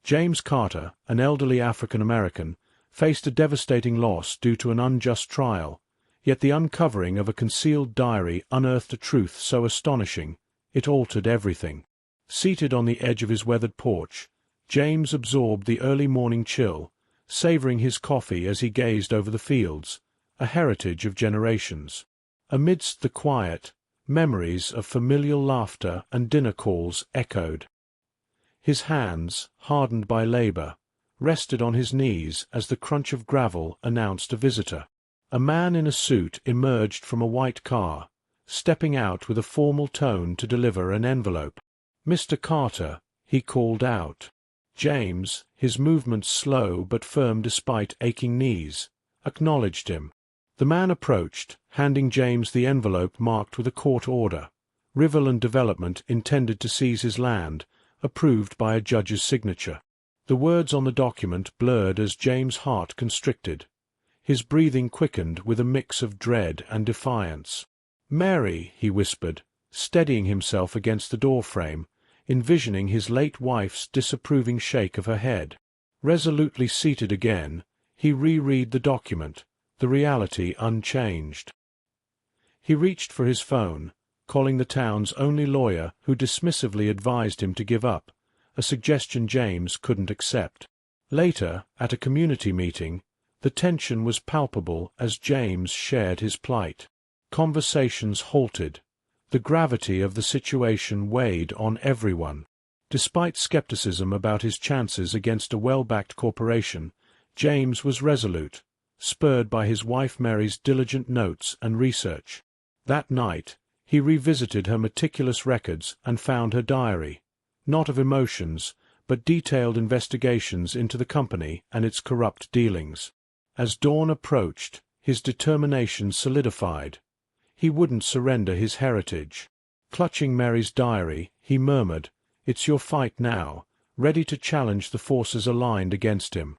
James Carter, an elderly African-American, faced a devastating loss due to an unjust trial, yet the uncovering of a concealed diary unearthed a truth so astonishing, it altered everything. Seated on the edge of his weathered porch, James absorbed the early morning chill, savoring his coffee as he gazed over the fields, a heritage of generations. Amidst the quiet, memories of familial laughter and dinner calls echoed. His hands, hardened by labor, rested on his knees as the crunch of gravel announced a visitor. A man in a suit emerged from a white car, stepping out with a formal tone to deliver an envelope. "Mr. Carter," he called out. James, his movements slow but firm despite aching knees, acknowledged him. The man approached, handing James the envelope marked with a court order, Riverland Development intended to seize his land, approved by a judge's signature. The words on the document blurred as James' heart constricted. His breathing quickened with a mix of dread and defiance. "Mary," he whispered, steadying himself against the doorframe, envisioning his late wife's disapproving shake of her head. Resolutely seated again, he reread the document, the reality unchanged. He reached for his phone, calling the town's only lawyer who dismissively advised him to give up, a suggestion James couldn't accept. Later, at a community meeting, the tension was palpable as James shared his plight. Conversations halted. The gravity of the situation weighed on everyone. Despite skepticism about his chances against a well-backed corporation, James was resolute, spurred by his wife Mary's diligent notes and research. That night, he revisited her meticulous records and found her diary, not of emotions, but detailed investigations into the company and its corrupt dealings. As dawn approached, his determination solidified. He wouldn't surrender his heritage. Clutching Mary's diary, he murmured, "It's your fight now," ready to challenge the forces aligned against him.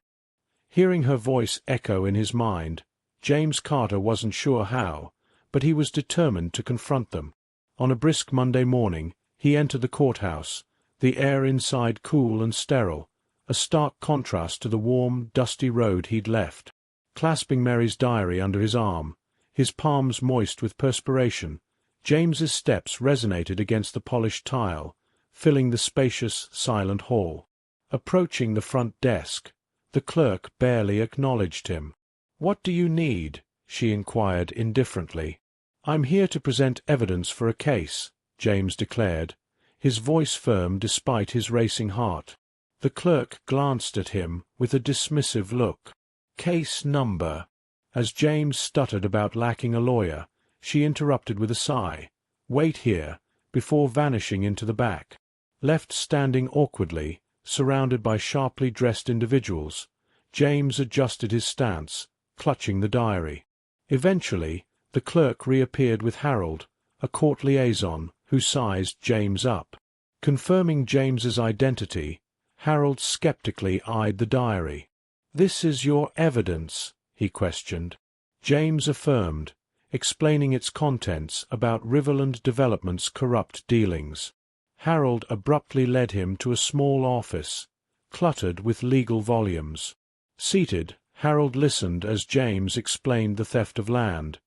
Hearing her voice echo in his mind, James Carter wasn't sure how, but he was determined to confront them. On a brisk Monday morning, he entered the courthouse, the air inside cool and sterile, a stark contrast to the warm, dusty road he'd left. Clasping Mary's diary under his arm, his palms moist with perspiration, James's steps resonated against the polished tile, filling the spacious, silent hall. Approaching the front desk, the clerk barely acknowledged him. "What do you need?" she inquired indifferently. "I'm here to present evidence for a case," James declared, his voice firm despite his racing heart. The clerk glanced at him with a dismissive look. "Case number." As James stuttered about lacking a lawyer, she interrupted with a sigh, "Wait here," before vanishing into the back. Left standing awkwardly, surrounded by sharply dressed individuals, James adjusted his stance, clutching the diary. Eventually, the clerk reappeared with Harold, a court liaison, who sized James up. Confirming James's identity, Harold skeptically eyed the diary. "This is your evidence?" he questioned. James affirmed, explaining its contents about Riverland Development's corrupt dealings. Harold abruptly led him to a small office, cluttered with legal volumes. Seated, Harold listened as James explained the theft of land,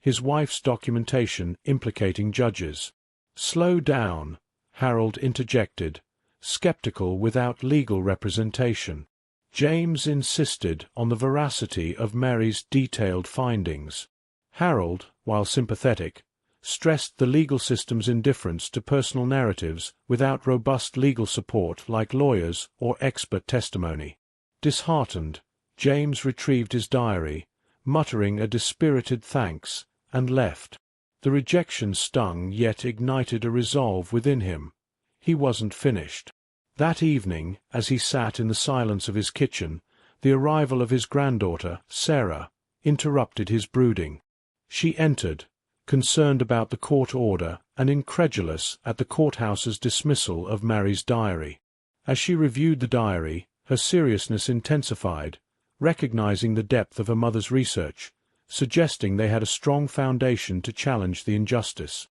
his wife's documentation implicating judges. "Slow down," Harold interjected, skeptical without legal representation. James insisted on the veracity of Mary's detailed findings. Harold, while sympathetic, stressed the legal system's indifference to personal narratives without robust legal support like lawyers or expert testimony. Disheartened, James retrieved his diary, muttering a dispirited thanks, and left. The rejection stung yet ignited a resolve within him. He wasn't finished. That evening, as he sat in the silence of his kitchen, the arrival of his granddaughter, Sarah, interrupted his brooding. She entered, concerned about the court order and incredulous at the courthouse's dismissal of Mary's diary. As she reviewed the diary, her seriousness intensified, recognizing the depth of her mother's research, suggesting they had a strong foundation to challenge the injustice.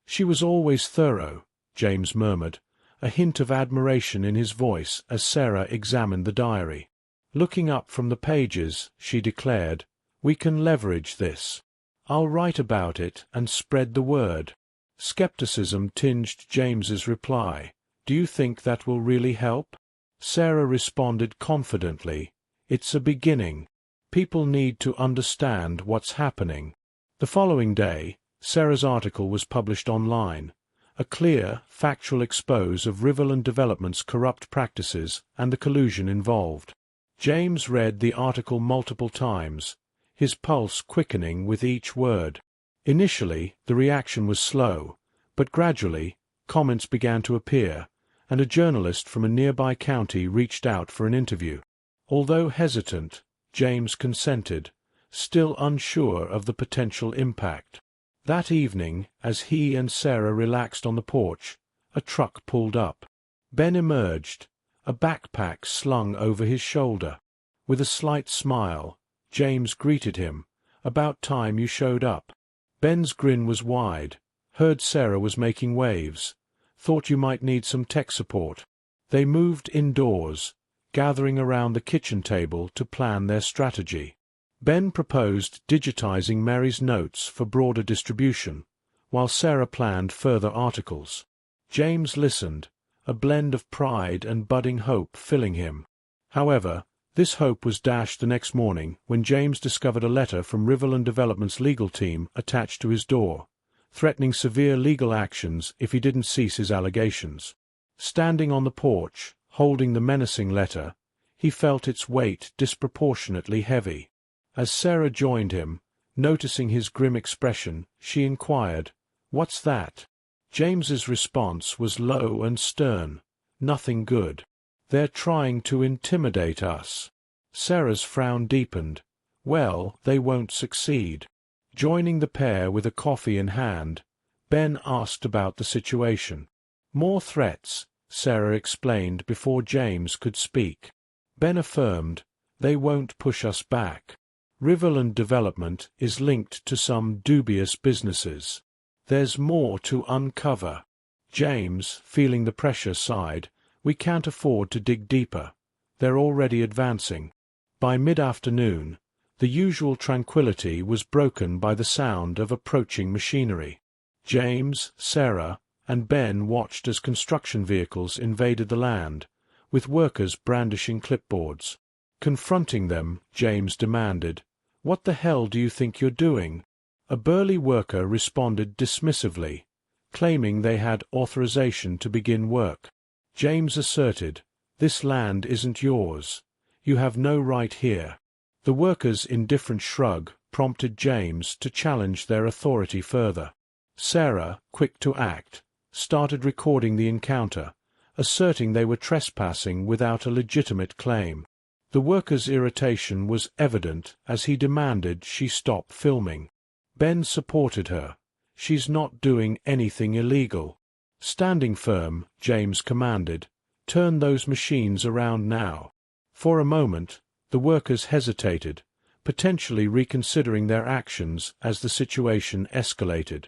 "She was always thorough," James murmured, a hint of admiration in his voice as Sarah examined the diary. Looking up from the pages, she declared, "We can leverage this. I'll write about it and spread the word." Skepticism tinged James's reply. "Do you think that will really help?" Sarah responded confidently, "It's a beginning. People need to understand what's happening." The following day, Sarah's article was published online, a clear, factual expose of Riverland Development's corrupt practices and the collusion involved. James read the article multiple times, his pulse quickening with each word. Initially, the reaction was slow, but gradually, comments began to appear, and a journalist from a nearby county reached out for an interview. Although hesitant, James consented, still unsure of the potential impact. That evening, as he and Sarah relaxed on the porch, a truck pulled up. Ben emerged, a backpack slung over his shoulder. With a slight smile, James greeted him. "About time you showed up." Ben's grin was wide. "Heard Sarah was making waves. Thought you might need some tech support." They moved indoors, gathering around the kitchen table to plan their strategy. Ben proposed digitizing Mary's notes for broader distribution, while Sarah planned further articles. James listened, a blend of pride and budding hope filling him. However, this hope was dashed the next morning when James discovered a letter from Riverland Development's legal team attached to his door, threatening severe legal actions if he didn't cease his allegations. Standing on the porch, holding the menacing letter, he felt its weight disproportionately heavy. As Sarah joined him, noticing his grim expression, she inquired, "What's that?" James's response was low and stern, "Nothing good. They're trying to intimidate us." Sarah's frown deepened. "Well, they won't succeed." Joining the pair with a coffee in hand, Ben asked about the situation. "More threats," Sarah explained before James could speak. Ben affirmed, "They won't push us back. Riverland Development is linked to some dubious businesses. There's more to uncover." James, feeling the pressure, sighed, "We can't afford to dig deeper. They're already advancing." By mid-afternoon, the usual tranquility was broken by the sound of approaching machinery. James, Sarah, and Ben watched as construction vehicles invaded the land, with workers brandishing clipboards. Confronting them, James demanded, "What the hell do you think you're doing?" A burly worker responded dismissively, claiming they had authorization to begin work. James asserted, "This land isn't yours. You have no right here." The workers' indifferent shrug prompted James to challenge their authority further. Sarah, quick to act, started recording the encounter, asserting they were trespassing without a legitimate claim. The worker's irritation was evident as he demanded she stop filming. Ben supported her. "She's not doing anything illegal." Standing firm, James commanded, "Turn those machines around now." For a moment, the workers hesitated, potentially reconsidering their actions as the situation escalated.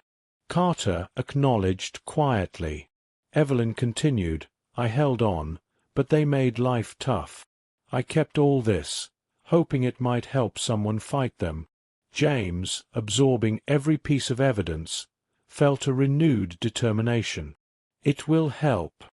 Carter acknowledged quietly. Evelyn continued, "I held on, but they made life tough. I kept all this, hoping it might help someone fight them." James, absorbing every piece of evidence, felt a renewed determination. "It will help.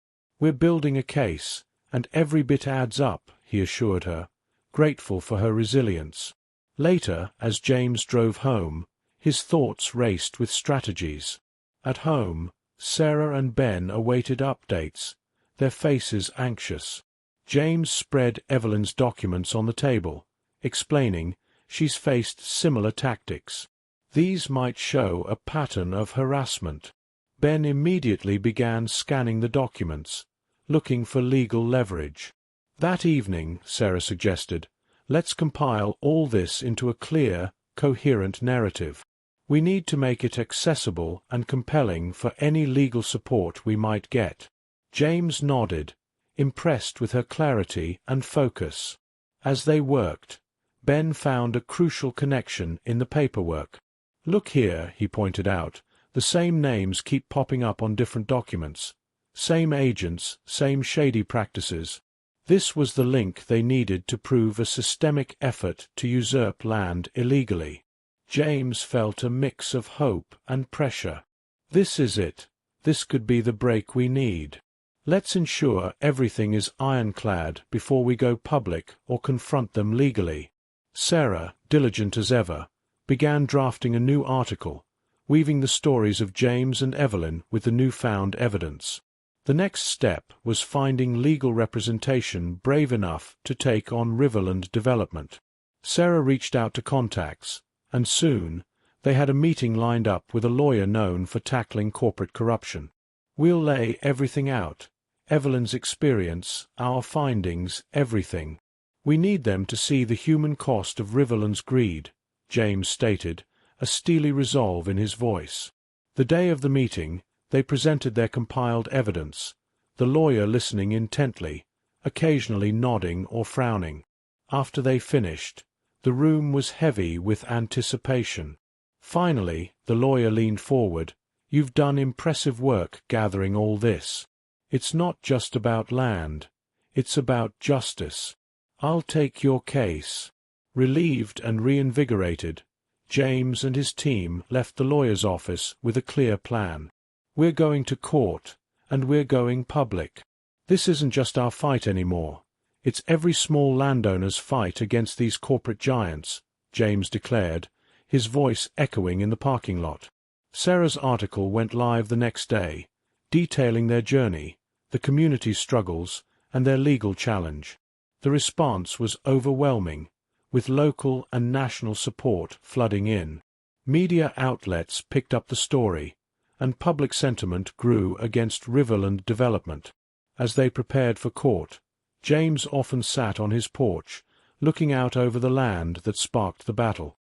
We're building a case, and every bit adds up," he assured her, grateful for her resilience. Later, as James drove home, his thoughts raced with strategies. At home, Sarah and Ben awaited updates, their faces anxious. James spread Evelyn's documents on the table, explaining, "She's faced similar tactics. These might show a pattern of harassment." Ben immediately began scanning the documents, looking for legal leverage. That evening, Sarah suggested, "Let's compile all this into a clear, coherent narrative. We need to make it accessible and compelling for any legal support we might get." James nodded, impressed with her clarity and focus. As they worked, Ben found a crucial connection in the paperwork. "Look here," he pointed out, "the same names keep popping up on different documents. Same agents, same shady practices. This was the link they needed to prove a systemic effort to usurp land illegally. James felt a mix of hope and pressure. This is it. This could be the break we need. Let's ensure everything is ironclad before we go public or confront them legally. Sarah, diligent as ever, began drafting a new article, weaving the stories of James and Evelyn with the newfound evidence. The next step was finding legal representation brave enough to take on Riverland Development. Sarah reached out to contacts, and soon they had a meeting lined up with a lawyer known for tackling corporate corruption. We'll lay everything out. Evelyn's experience, our findings, everything. We need them to see the human cost of Riverland's greed, James stated, a steely resolve in his voice. The day of the meeting, they presented their compiled evidence, the lawyer listening intently, occasionally nodding or frowning. After they finished, the room was heavy with anticipation. Finally, the lawyer leaned forward. You've done impressive work gathering all this. It's not just about land. It's about justice. I'll take your case. Relieved and reinvigorated, James and his team left the lawyer's office with a clear plan. We're going to court, and we're going public. This isn't just our fight anymore. It's every small landowner's fight against these corporate giants, James declared, his voice echoing in the parking lot. Sarah's article went live the next day, detailing their journey, the community's struggles, and their legal challenge. The response was overwhelming, with local and national support flooding in. Media outlets picked up the story, and public sentiment grew against Riverland Development. As they prepared for court, James often sat on his porch, looking out over the land that sparked the battle.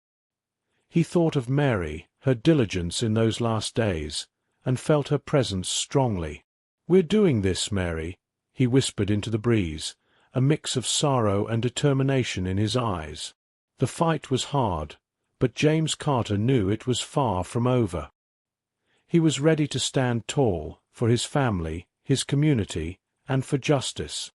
He thought of Mary, her diligence in those last days, and felt her presence strongly. "We're doing this, Mary," he whispered into the breeze, a mix of sorrow and determination in his eyes. The fight was hard, but James Carter knew it was far from over. He was ready to stand tall for his family, his community, and for justice.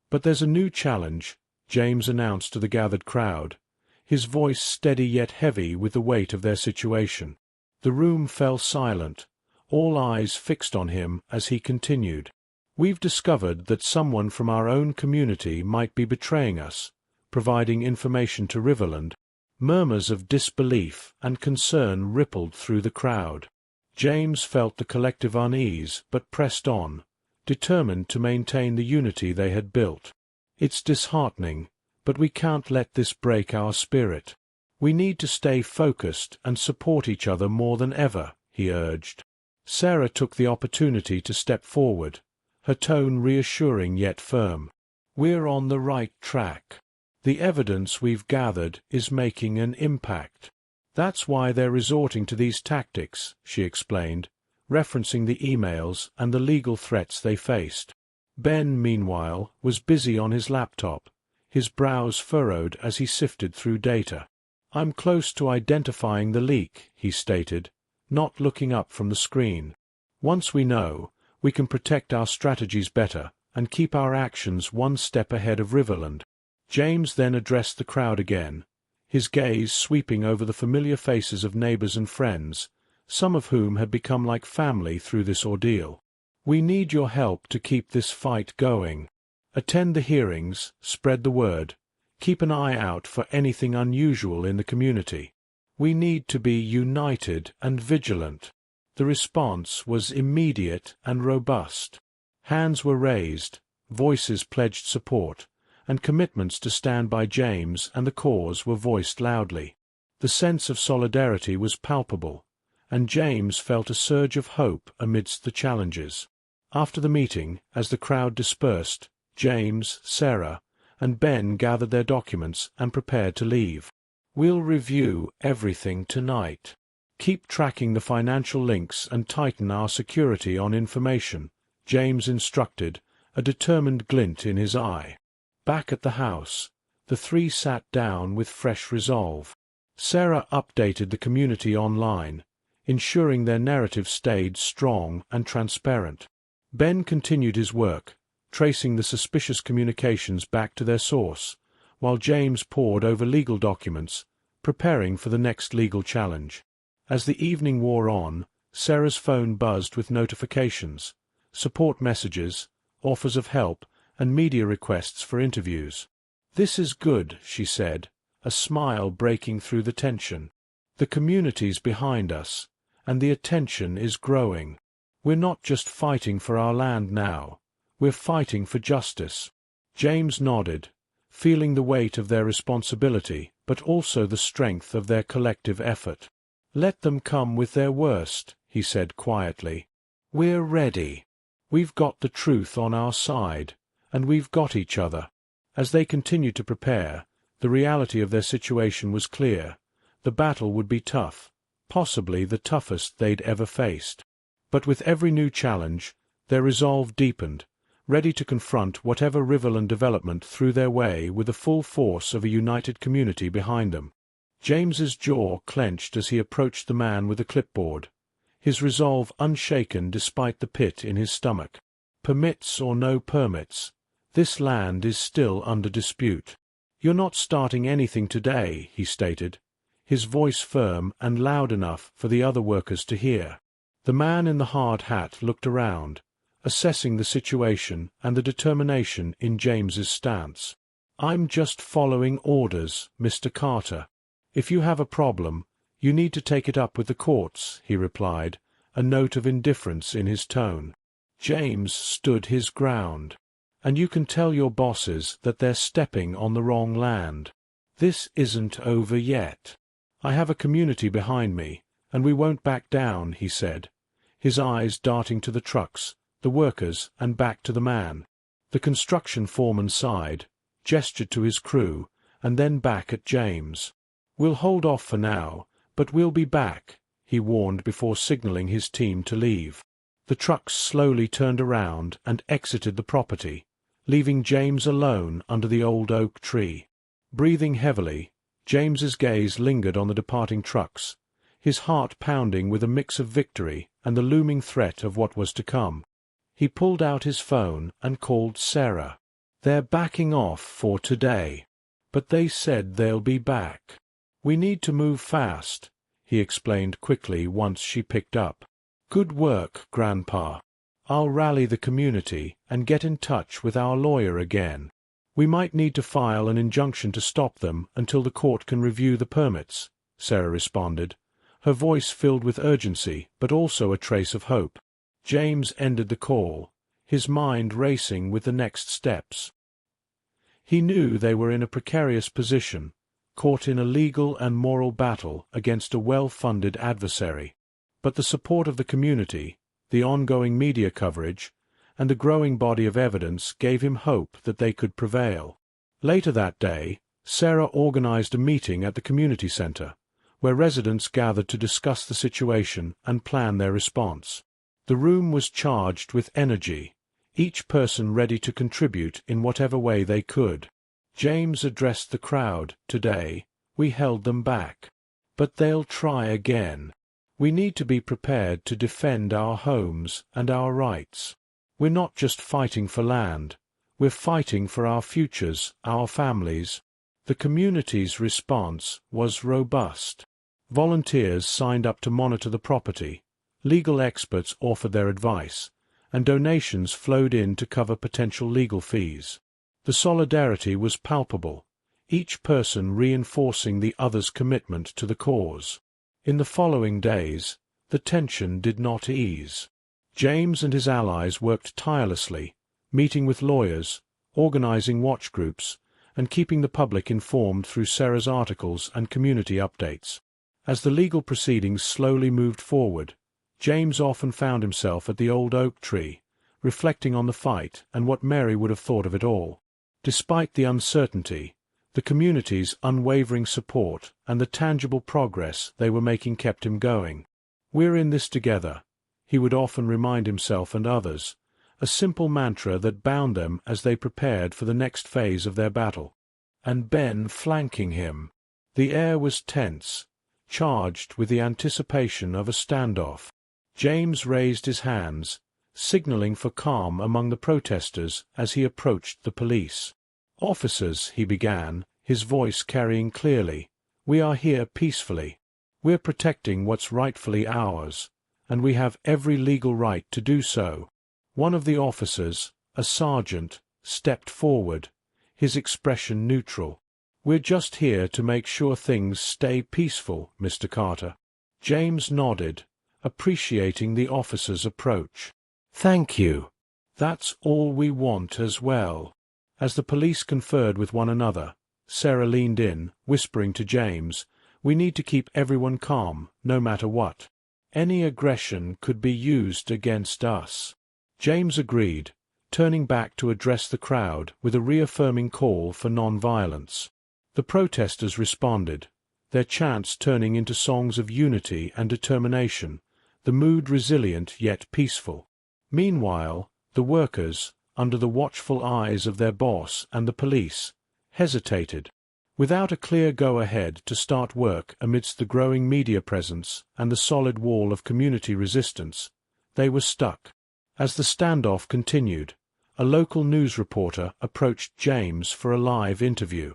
"But there's a new challenge," James announced to the gathered crowd, his voice steady yet heavy with the weight of their situation. The room fell silent, all eyes fixed on him as he continued. "We've discovered that someone from our own community might be betraying us, providing information to Riverland." Murmurs of disbelief and concern rippled through the crowd. James felt the collective unease but pressed on, determined to maintain the unity they had built. "It's disheartening, but we can't let this break our spirit. We need to stay focused and support each other more than ever," he urged. Sarah took the opportunity to step forward, her tone reassuring yet firm. "We're on the right track. The evidence we've gathered is making an impact. That's why they're resorting to these tactics," she explained, referencing the emails and the legal threats they faced. Ben, meanwhile, was busy on his laptop, his brows furrowed as he sifted through data. "I'm close to identifying the leak," he stated, not looking up from the screen. "Once we know, we can protect our strategies better and keep our actions one step ahead of Riverland." James then addressed the crowd again, his gaze sweeping over the familiar faces of neighbors and friends, some of whom had become like family through this ordeal. "We need your help to keep this fight going. Attend the hearings, spread the word, keep an eye out for anything unusual in the community. We need to be united and vigilant." The response was immediate and robust. Hands were raised, voices pledged support, and commitments to stand by James and the cause were voiced loudly. The sense of solidarity was palpable, and James felt a surge of hope amidst the challenges. After the meeting, as the crowd dispersed, James, Sarah, and Ben gathered their documents and prepared to leave. "We'll review everything tonight. Keep tracking the financial links and tighten our security on information," James instructed, a determined glint in his eye. Back at the house, the three sat down with fresh resolve. Sarah updated the community online, ensuring their narrative stayed strong and transparent. Ben continued his work, tracing the suspicious communications back to their source, while James pored over legal documents, preparing for the next legal challenge. As the evening wore on, Sarah's phone buzzed with notifications, support messages, offers of help, and media requests for interviews. "This is good," she said, a smile breaking through the tension. "The community's behind us, and the attention is growing. We're not just fighting for our land now, we're fighting for justice." James nodded, feeling the weight of their responsibility but also the strength of their collective effort. "Let them come with their worst," he said quietly. "We're ready. We've got the truth on our side, and we've got each other." As they continued to prepare, the reality of their situation was clear. The battle would be tough, possibly the toughest they'd ever faced. But with every new challenge, their resolve deepened, ready to confront whatever riverland development threw their way with the full force of a united community behind them. James's jaw clenched as he approached the man with the clipboard, his resolve unshaken despite the pit in his stomach. "Permits or no permits, this land is still under dispute. You're not starting anything today," he stated, his voice firm and loud enough for the other workers to hear. The man in the hard hat looked around, assessing the situation and the determination in James's stance. "I'm just following orders, Mr. Carter. If you have a problem, you need to take it up with the courts," he replied, a note of indifference in his tone. James stood his ground. "And you can tell your bosses that they're stepping on the wrong land. This isn't over yet. I have a community behind me, and we won't back down," he said, his eyes darting to the trucks, the workers, and back to the man. The construction foreman sighed, gestured to his crew, and then back at James. "We'll hold off for now, but we'll be back," he warned before signaling his team to leave. The trucks slowly turned around and exited the property, leaving James alone under the old oak tree. Breathing heavily, James's gaze lingered on the departing trucks, his heart pounding with a mix of victory and the looming threat of what was to come. He pulled out his phone and called Sarah. "They're backing off for today, but they said they'll be back. We need to move fast," he explained quickly once she picked up. "Good work, Grandpa. I'll rally the community and get in touch with our lawyer again. We might need to file an injunction to stop them until the court can review the permits," Sarah responded, her voice filled with urgency but also a trace of hope. James ended the call, his mind racing with the next steps. He knew they were in a precarious position, caught in a legal and moral battle against a well-funded adversary. But the support of the community, the ongoing media coverage, and the growing body of evidence gave him hope that they could prevail. Later that day, Sarah organized a meeting at the community center, where residents gathered to discuss the situation and plan their response. The room was charged with energy, each person ready to contribute in whatever way they could. James addressed the crowd. "Today, we held them back. But they'll try again. We need to be prepared to defend our homes and our rights. We're not just fighting for land, we're fighting for our futures, our families." The community's response was robust. Volunteers signed up to monitor the property, legal experts offered their advice, and donations flowed in to cover potential legal fees. The solidarity was palpable, each person reinforcing the other's commitment to the cause. In the following days, the tension did not ease. James and his allies worked tirelessly, meeting with lawyers, organizing watch groups, and keeping the public informed through Sarah's articles and community updates. As the legal proceedings slowly moved forward, James often found himself at the old oak tree, reflecting on the fight and what Mary would have thought of it all. Despite the uncertainty, the community's unwavering support and the tangible progress they were making kept him going. "We're in this together," he would often remind himself and others, a simple mantra that bound them as they prepared for the next phase of their battle. And Ben flanking him. The air was tense, charged with the anticipation of a standoff. James raised his hands, signaling for calm among the protesters as he approached the police. "Officers," he began, his voice carrying clearly, "we are here peacefully. We're protecting what's rightfully ours, and we have every legal right to do so." One of the officers, a sergeant, stepped forward, his expression neutral. "We're just here to make sure things stay peaceful, Mr. Carter." James nodded, appreciating the officer's approach. "Thank you. That's all we want as well." As the police conferred with one another, Sarah leaned in, whispering to James, "We need to keep everyone calm, no matter what. Any aggression could be used against us." James agreed, turning back to address the crowd with a reaffirming call for non-violence. The protesters responded, their chants turning into songs of unity and determination, the mood resilient yet peaceful. Meanwhile, the workers, under the watchful eyes of their boss and the police, hesitated. Without a clear go-ahead to start work amidst the growing media presence and the solid wall of community resistance, they were stuck. As the standoff continued, a local news reporter approached James for a live interview.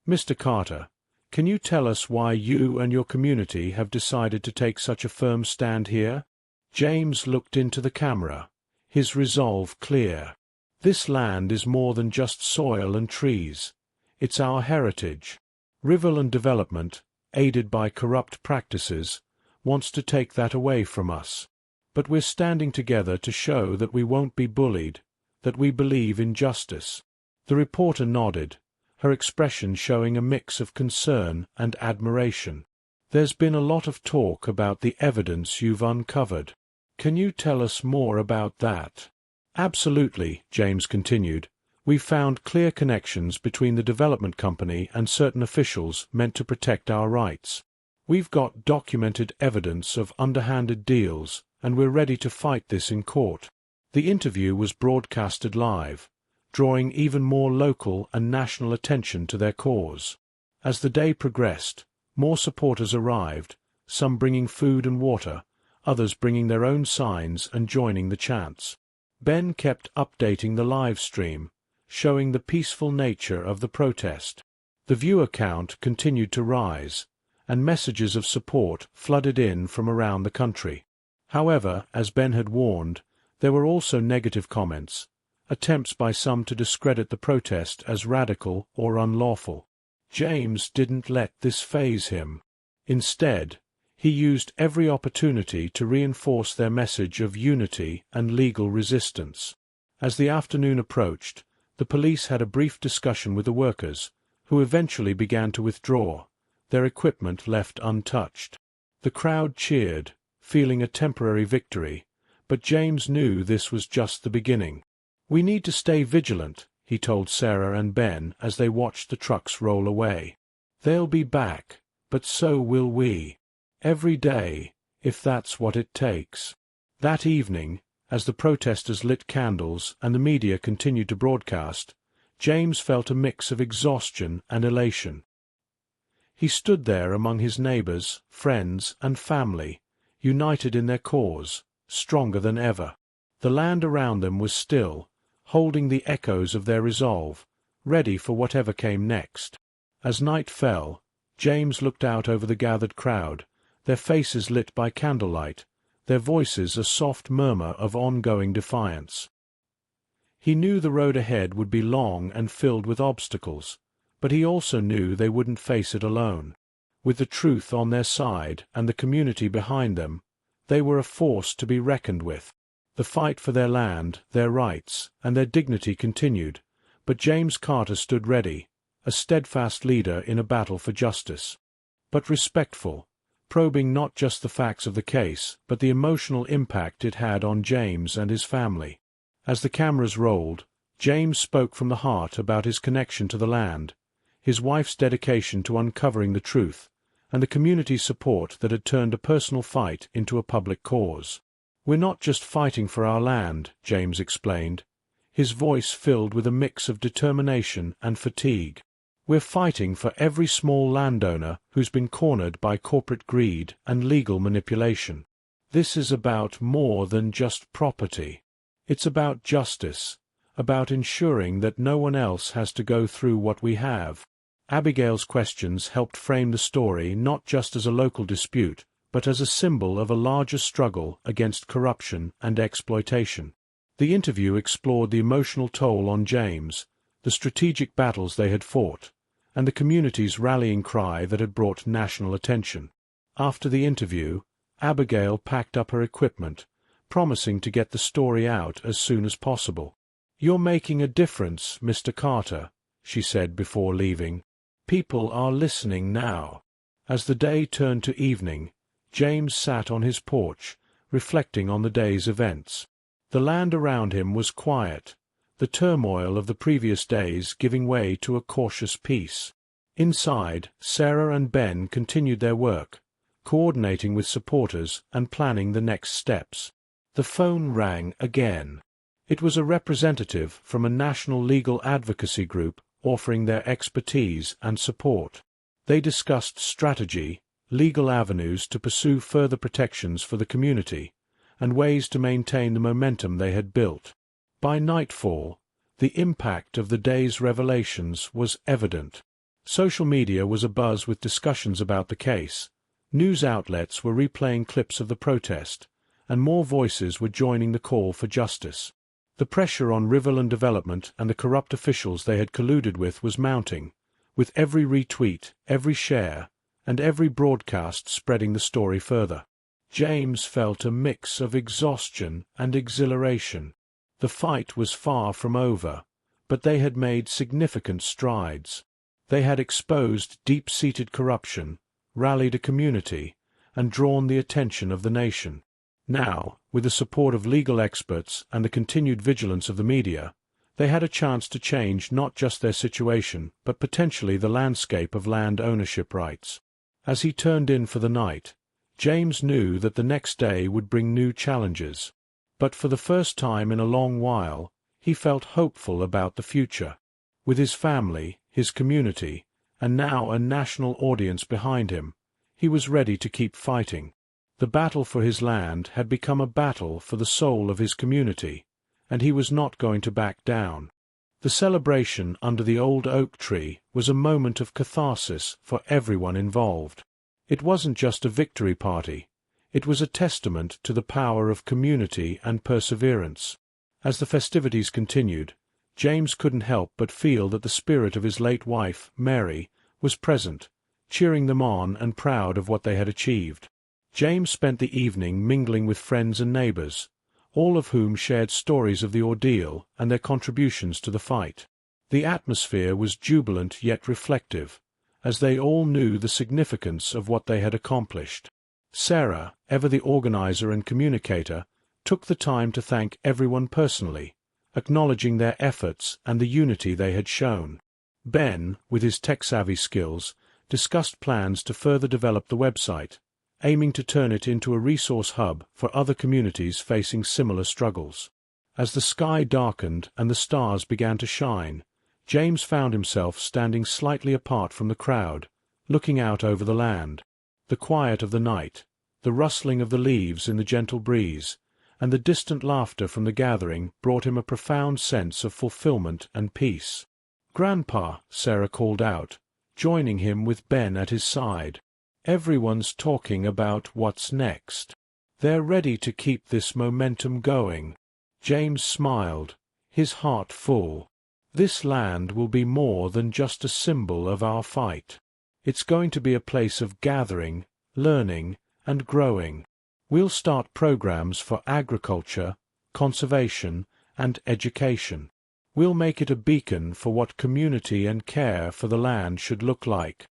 "Mr. Carter, can you tell us why you and your community have decided to take such a firm stand here?" James looked into the camera, his resolve clear. "This land is more than just soil and trees. It's our heritage. Riverland development, aided by corrupt practices, wants to take that away from us. But we're standing together to show that we won't be bullied, that we believe in justice." The reporter nodded, her expression showing a mix of concern and admiration. "There's been a lot of talk about the evidence you've uncovered. Can you tell us more about that?" "Absolutely," James continued. "We've found clear connections between the development company and certain officials meant to protect our rights. We've got documented evidence of underhanded deals, and we're ready to fight this in court." The interview was broadcasted live, drawing even more local and national attention to their cause. As the day progressed, more supporters arrived, some bringing food and water, others bringing their own signs and joining the chants. Ben kept updating the live stream, showing the peaceful nature of the protest. The viewer count continued to rise, and messages of support flooded in from around the country. However, as Ben had warned, there were also negative comments, attempts by some to discredit the protest as radical or unlawful. James didn't let this faze him. Instead, he used every opportunity to reinforce their message of unity and legal resistance. As the afternoon approached, the police had a brief discussion with the workers, who eventually began to withdraw, their equipment left untouched. The crowd cheered, feeling a temporary victory, but James knew this was just the beginning. "We need to stay vigilant," he told Sarah and Ben as they watched the trucks roll away. "They'll be back, but so will we. Every day, if that's what it takes." That evening, as the protesters lit candles and the media continued to broadcast, James felt a mix of exhaustion and elation. He stood there among his neighbors, friends, and family, united in their cause, stronger than ever. The land around them was still, holding the echoes of their resolve, ready for whatever came next. As night fell, James looked out over the gathered crowd, their faces lit by candlelight, their voices a soft murmur of ongoing defiance. He knew the road ahead would be long and filled with obstacles, but he also knew they wouldn't face it alone. With the truth on their side and the community behind them, they were a force to be reckoned with. The fight for their land, their rights, and their dignity continued, but James Carter stood ready, a steadfast leader in a battle for justice. But respectful, probing not just the facts of the case, but the emotional impact it had on James and his family. As the cameras rolled, James spoke from the heart about his connection to the land, his wife's dedication to uncovering the truth, and the community's support that had turned a personal fight into a public cause. "We're not just fighting for our land," James explained, his voice filled with a mix of determination and fatigue. "We're fighting for every small landowner who's been cornered by corporate greed and legal manipulation. This is about more than just property. It's about justice, about ensuring that no one else has to go through what we have. Abigail's questions helped frame the story not just as a local dispute, but as a symbol of a larger struggle against corruption and exploitation. The interview explored the emotional toll on James, the strategic battles they had fought, and the community's rallying cry that had brought national attention. After the interview, Abigail packed up her equipment, promising to get the story out as soon as possible. "You're making a difference, Mr. Carter," she said before leaving. "People are listening now." As the day turned to evening, James sat on his porch, reflecting on the day's events. The land around him was quiet, the turmoil of the previous days giving way to a cautious peace. Inside, Sarah and Ben continued their work, coordinating with supporters and planning the next steps. The phone rang again. It was a representative from a national legal advocacy group offering their expertise and support. They discussed strategy, legal avenues to pursue further protections for the community, and ways to maintain the momentum they had built. By nightfall, the impact of the day's revelations was evident. Social media was abuzz with discussions about the case. News outlets were replaying clips of the protest, and more voices were joining the call for justice. The pressure on Riverland Development and the corrupt officials they had colluded with was mounting, with every retweet, every share, and every broadcast spreading the story further. James felt a mix of exhaustion and exhilaration. The fight was far from over, but they had made significant strides. They had exposed deep-seated corruption, rallied a community, and drawn the attention of the nation. Now, with the support of legal experts and the continued vigilance of the media, they had a chance to change not just their situation, but potentially the landscape of land ownership rights. As he turned in for the night, James knew that the next day would bring new challenges. But for the first time in a long while, he felt hopeful about the future. With his family, his community, and now a national audience behind him, he was ready to keep fighting. The battle for his land had become a battle for the soul of his community, and he was not going to back down. The celebration under the old oak tree was a moment of catharsis for everyone involved. It wasn't just a victory party. It was a testament to the power of community and perseverance. As the festivities continued, James couldn't help but feel that the spirit of his late wife, Mary, was present, cheering them on and proud of what they had achieved. James spent the evening mingling with friends and neighbors, all of whom shared stories of the ordeal and their contributions to the fight. The atmosphere was jubilant yet reflective, as they all knew the significance of what they had accomplished. Sarah, ever the organizer and communicator, took the time to thank everyone personally, acknowledging their efforts and the unity they had shown. Ben, with his tech-savvy skills, discussed plans to further develop the website, aiming to turn it into a resource hub for other communities facing similar struggles. As the sky darkened and the stars began to shine, James found himself standing slightly apart from the crowd, looking out over the land. The quiet of the night, the rustling of the leaves in the gentle breeze, and the distant laughter from the gathering brought him a profound sense of fulfillment and peace. "Grandpa," Sarah called out, joining him with Ben at his side. "Everyone's talking about what's next. They're ready to keep this momentum going." James smiled, his heart full. "This land will be more than just a symbol of our fight. It's going to be a place of gathering, learning, and growing. We'll start programs for agriculture, conservation, and education. We'll make it a beacon for what community and care for the land should look like."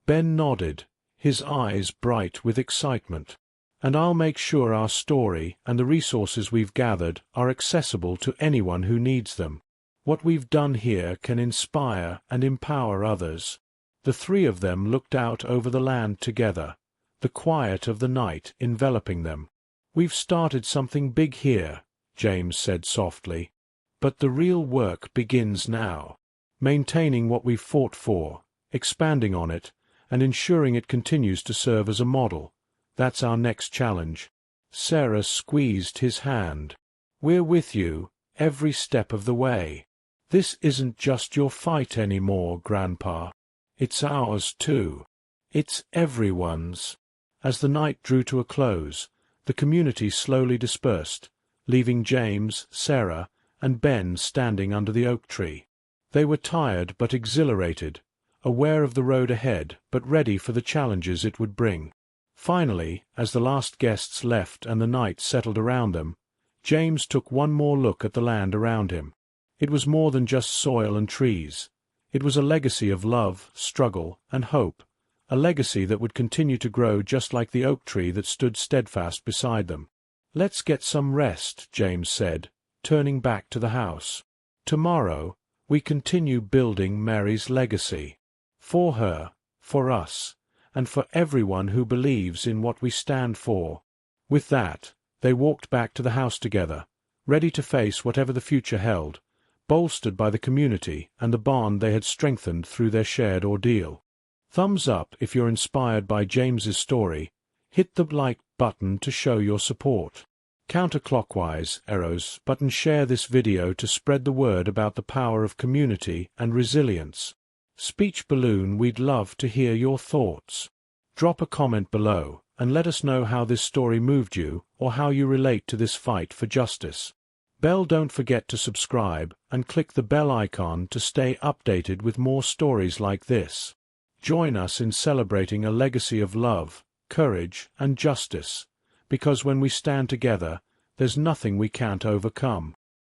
Ben nodded, his eyes bright with excitement. "And I'll make sure our story and the resources we've gathered are accessible to anyone who needs them. What we've done here can inspire and empower others." The three of them looked out over the land together, the quiet of the night enveloping them. "We've started something big here," James said softly. "But the real work begins now. Maintaining what we've fought for, expanding on it, and ensuring it continues to serve as a model. That's our next challenge." Sarah squeezed his hand. We're with you, every step of the way. This isn't just your fight anymore, Grandpa. It's ours too. It's everyone's. As the night drew to a close, the community slowly dispersed, leaving James, Sarah, and Ben standing under the oak tree. They were tired but exhilarated, aware of the road ahead but ready for the challenges it would bring. Finally, as the last guests left and the night settled around them, James took one more look at the land around him. It was more than just soil and trees. It was a legacy of love, struggle, and hope, a legacy that would continue to grow just like the oak tree that stood steadfast beside them. "Let's get some rest," James said, turning back to the house. "Tomorrow, we continue building Mary's legacy. For her, for us, and for everyone who believes in what we stand for." With that, they walked back to the house together, ready to face whatever the future held, bolstered by the community and the bond they had strengthened through their shared ordeal. Thumbs up if you're inspired by James's story. Hit the like button to show your support. Counterclockwise arrows button, share this video to spread the word about the power of community and resilience. Speech balloon, we'd love to hear your thoughts. Drop a comment below and let us know how this story moved you or how you relate to this fight for justice. Bell, don't forget to subscribe and click the bell icon to stay updated with more stories like this. Join us in celebrating a legacy of love, courage, and justice, because when we stand together, there's nothing we can't overcome.